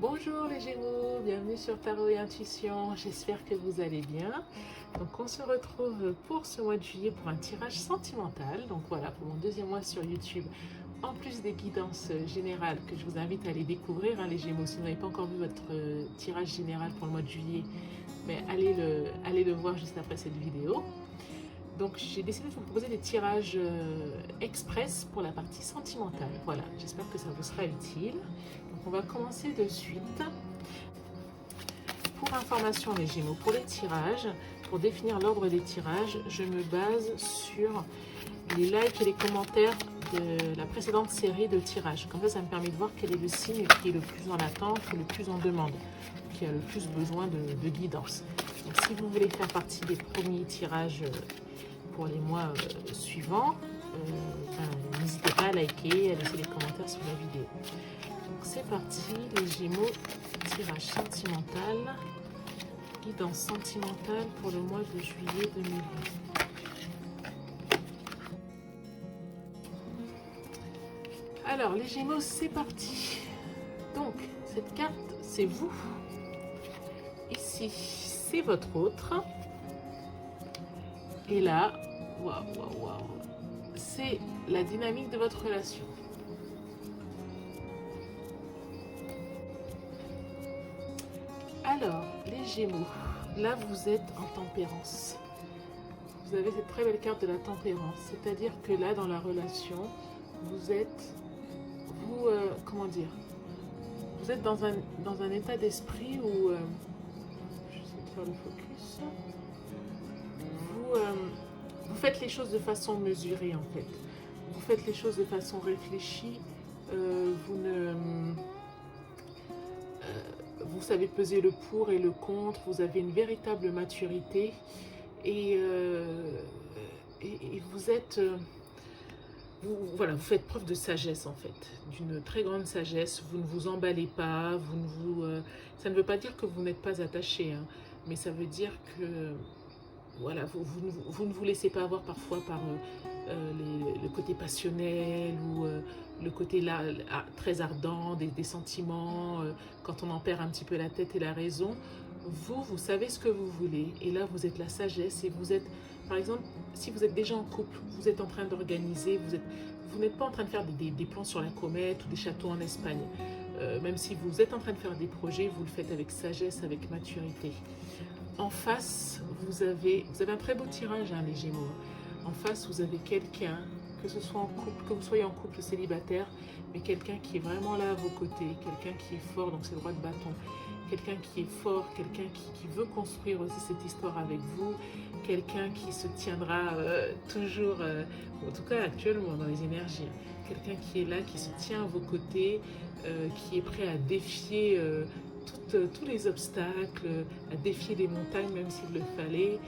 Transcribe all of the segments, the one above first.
Bonjour les Gémeaux, bienvenue sur Tarot et Intuition, j'espère que vous allez bien. Donc on se retrouve pour ce mois de juillet pour un tirage sentimental. Donc voilà, pour mon deuxième mois sur YouTube, en plus des guidances générales que je vous invite à aller découvrir, les Gémeaux, si vous n'avez pas encore vu votre tirage général pour le mois de juillet, mais allez le voir juste après cette vidéo. Donc j'ai décidé de vous proposer des tirages express pour la partie sentimentale. Voilà, j'espère que ça vous sera utile. Donc on va commencer de suite. Pour information les Gémeaux, pour les tirages, pour définir l'ordre des tirages, je me base sur les likes et les commentaires de la précédente série de tirages. Comme ça me permet de voir quel est le signe qui est le plus en attente ou le plus en demande, qui a le plus besoin de guidance. Donc si vous voulez faire partie des premiers tirages pour les mois suivants, n'hésitez pas à liker, à laisser des commentaires sous la vidéo. Donc c'est parti, les Gémeaux, tirage sentimental, guidance sentimentale pour le mois de juillet 2020. Alors les Gémeaux, c'est parti. Donc cette carte, c'est vous. Ici, c'est votre autre. Et là, waouh, c'est la dynamique de votre relation. Alors, les Gémeaux, là vous êtes en tempérance. Vous avez cette très belle carte de la tempérance, c'est-à-dire que là dans la relation, vous êtes, comment dire, vous êtes dans un état d'esprit où, je vais essayer de faire le focus, vous faites les choses de façon mesurée en fait. Vous faites les choses de façon réfléchie. Vous savez peser le pour et le contre. Vous avez une véritable maturité et vous êtes, voilà, vous faites preuve de sagesse en fait, d'une très grande sagesse. Vous ne vous emballez pas. Ça ne veut pas dire que vous n'êtes pas attaché, mais ça veut dire que voilà, vous ne vous laissez pas avoir parfois par le côté passionnel ou le côté là, très ardent des sentiments, quand on en perd un petit peu la tête et la raison. Vous savez ce que vous voulez et là vous êtes la sagesse et vous êtes, par exemple, si vous êtes déjà en couple, vous êtes en train d'organiser, vous n'êtes pas en train de faire des plans sur la comète ou des châteaux en Espagne. Même si vous êtes en train de faire des projets, vous le faites avec sagesse, avec maturité. En face, vous avez un très beau tirage, les Gémeaux. En face, vous avez quelqu'un, que ce soit en couple, que vous soyez en couple célibataire, mais quelqu'un qui est vraiment là à vos côtés, quelqu'un qui est fort, donc c'est le roi de bâton, quelqu'un qui est fort, quelqu'un qui veut construire aussi cette histoire avec vous, quelqu'un qui se tiendra toujours, en tout cas actuellement dans les énergies, quelqu'un qui est là, qui se tient à vos côtés, qui est prêt à défier tous les obstacles, à défier les montagnes même s'il le fallait,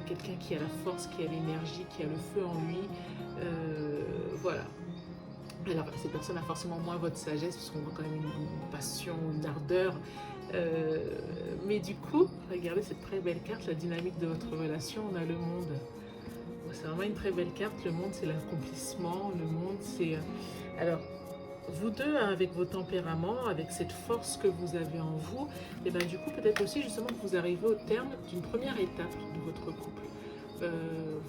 quelqu'un qui a la force, qui a l'énergie, qui a le feu en lui, voilà. Alors cette personne a forcément moins votre sagesse parce qu'on voit quand même une passion, une ardeur, mais du coup, regardez cette très belle carte, la dynamique de votre relation. On a le monde. C'est vraiment une très belle carte. Le monde, c'est l'accomplissement. Le monde, c'est... Alors, vous deux, avec vos tempéraments, avec cette force que vous avez en vous, et bien du coup, peut-être aussi justement que vous arrivez au terme d'une première étape de votre couple.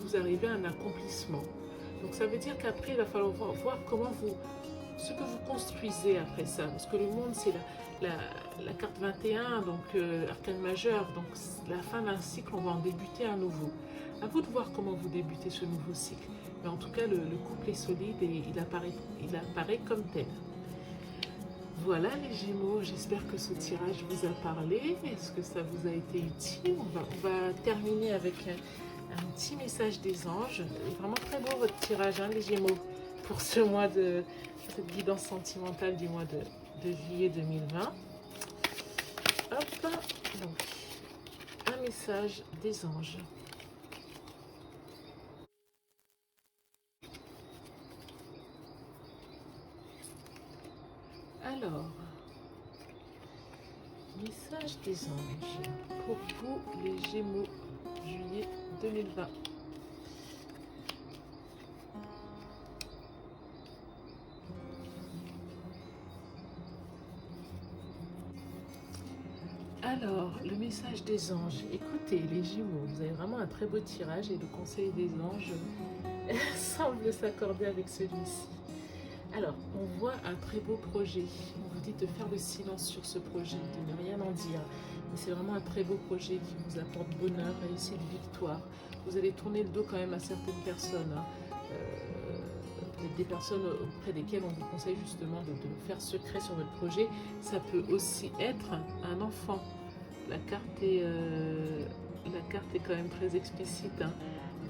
Vous arrivez à un accomplissement. Donc ça veut dire qu'après, il va falloir voir ce que vous construisez après ça. Parce que le monde, c'est la carte 21, donc arcane majeur. Donc la fin d'un cycle, on va en débuter un nouveau. À vous de voir comment vous débutez ce nouveau cycle. Mais en tout cas, le couple est solide et il apparaît comme tel. Voilà les Gémeaux, j'espère que ce tirage vous a parlé. Est-ce que ça vous a été utile? On va terminer avec un petit message des anges. Vraiment très beau votre tirage, les Gémeaux, pour ce mois cette guidance sentimentale du mois de juillet 2020. Hop, donc un message des anges. Alors, message des anges pour vous les Gémeaux, juillet 2020. Alors, le message des anges. Écoutez, les Gémeaux, vous avez vraiment un très beau tirage et le conseil des anges semble s'accorder avec celui-ci. Alors, on voit un très beau projet. On vous dit de faire le silence sur ce projet, de ne rien en dire. Mais c'est vraiment un très beau projet qui vous apporte bonheur, réussite, victoire. Vous allez tourner le dos quand même à certaines personnes, hein. Des personnes auprès desquelles on vous conseille justement de faire secret sur votre projet. Ça peut aussi être un enfant. La carte est quand même très explicite, hein.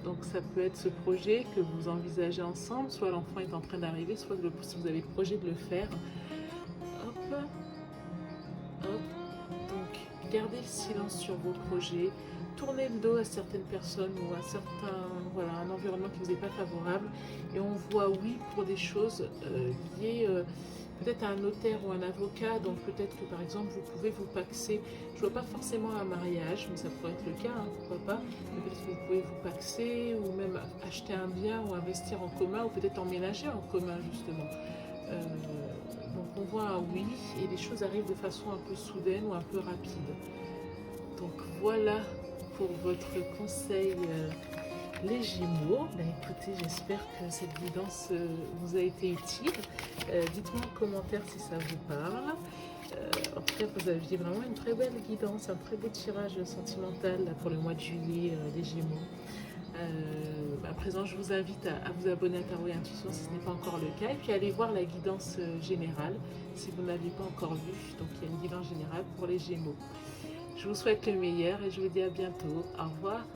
Donc ça peut être ce projet que vous envisagez ensemble, soit l'enfant est en train d'arriver, soit si vous avez le projet de le faire. Hop, hop. Donc gardez le silence sur vos projets, tournez le dos à certaines personnes ou à voilà, un environnement qui ne vous est pas favorable. Et on voit oui pour des choses liées peut-être à un notaire ou un avocat. Donc peut-être que par exemple vous pouvez vous paxer. Je ne vois pas forcément un mariage, mais ça pourrait être le cas, hein, pourquoi pas. Mais peut-être que vous pouvez vous paxer ou même acheter un bien ou investir en commun ou peut-être emménager en commun justement. Donc on voit un oui et les choses arrivent de façon un peu soudaine ou un peu rapide. Donc voilà pour votre conseil les Gémeaux. Ben, écoutez, j'espère que cette guidance vous a été utile. Dites-moi en commentaire si ça vous parle. En tout cas, vous aviez vraiment une très belle guidance, un très beau tirage sentimental là, pour le mois de juillet, les Gémeaux. À présent, je vous invite à vous abonner à Tarot et Intuition si ce n'est pas encore le cas. Et puis allez voir la guidance générale si vous n'aviez pas encore vu. Donc il y a une guidance générale pour les Gémeaux. Je vous souhaite le meilleur et je vous dis à bientôt. Au revoir.